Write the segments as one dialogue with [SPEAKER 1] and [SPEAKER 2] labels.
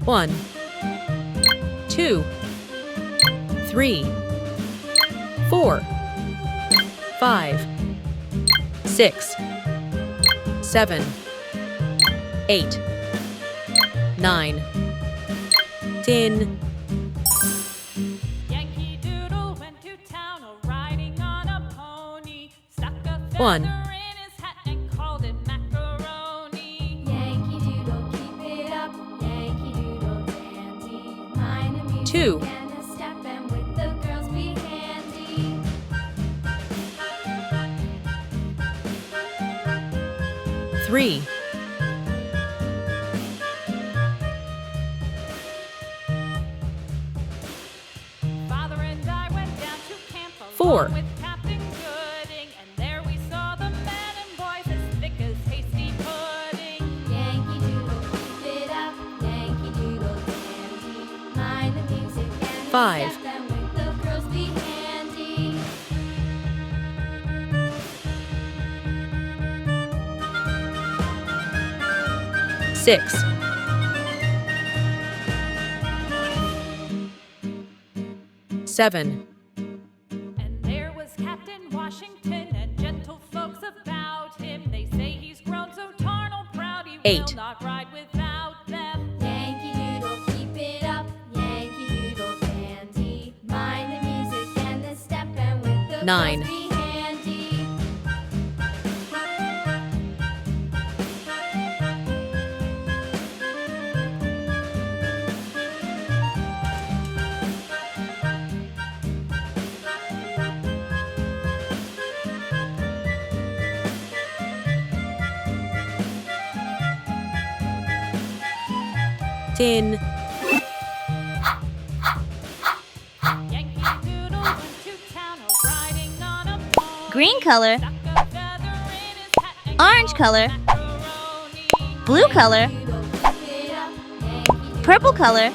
[SPEAKER 1] 1, 2, 3, 4, 5, 6, 7, 8, 9, 10.
[SPEAKER 2] Yankee Doodle went to town riding on a pony, stuck a feather
[SPEAKER 1] 1,
[SPEAKER 2] in his hat and called it macaroni.
[SPEAKER 3] Yankee Doodle, keep it up. Yankee Doodle dandy. Mind the music
[SPEAKER 1] 2,
[SPEAKER 3] and the step, and with the girls be handy.
[SPEAKER 1] 3,
[SPEAKER 2] Father and I went down to camp
[SPEAKER 1] 4,
[SPEAKER 2] along with Captain Gooding, and there we saw the men and boys as thick as hasty pudding.
[SPEAKER 3] Yankee Doodle, keep it up. Yankee Doodle dandy. Mind the music and the
[SPEAKER 1] 5,
[SPEAKER 3] step, and with the girls be handy.
[SPEAKER 1] 6, 7,
[SPEAKER 2] And there was Captain Washington and gentle folks about him. They say he's grown so tarnal proud he
[SPEAKER 1] 8,
[SPEAKER 2] will not ride without them.
[SPEAKER 3] Yankee Doodle, keep it up. Yankee Doodle dandy. Mind the music and the step, and with the
[SPEAKER 1] 9,
[SPEAKER 3] girls be handy.
[SPEAKER 1] 10,
[SPEAKER 2] Yankee Doodle went to town riding on a pony.
[SPEAKER 4] Green color,
[SPEAKER 2] Stuck a feather in his hat and
[SPEAKER 4] orange
[SPEAKER 2] called
[SPEAKER 4] color,
[SPEAKER 2] it macaroni.
[SPEAKER 4] blue color, purple color,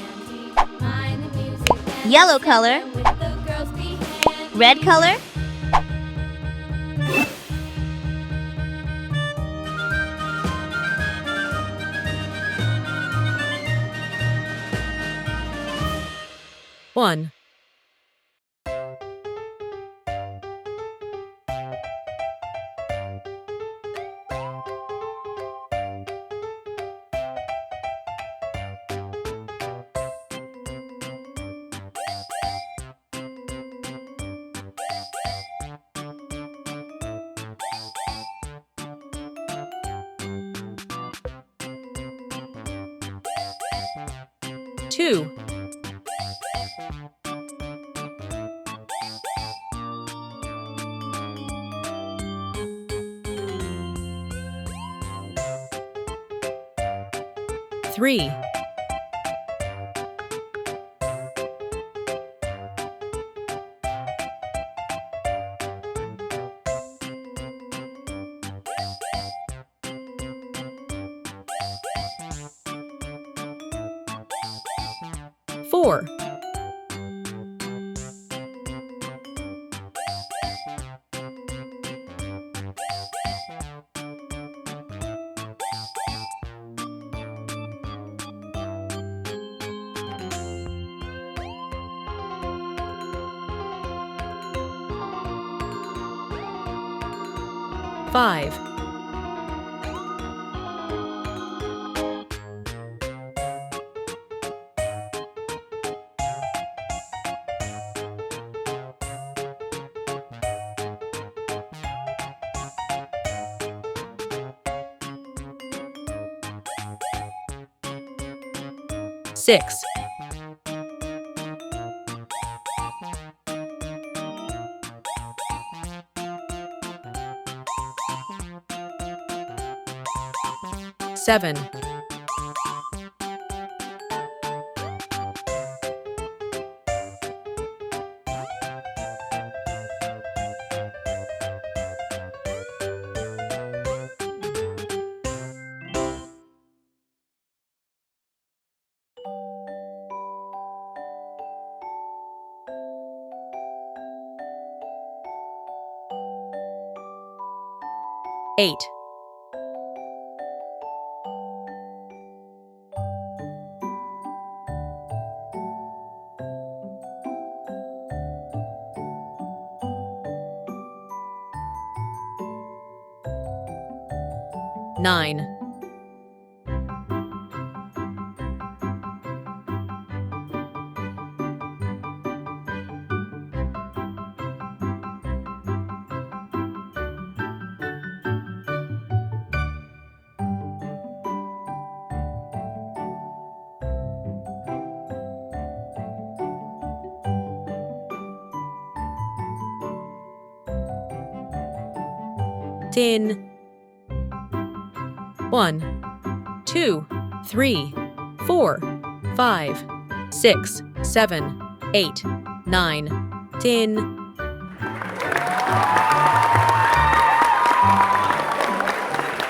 [SPEAKER 4] yellow color, red color,
[SPEAKER 1] one, 2, 3, 4, 5, 6, 7, 8, 9, 9. 10. 1, 2, 3, 4, 5, 6, 7, 8, 9, 10.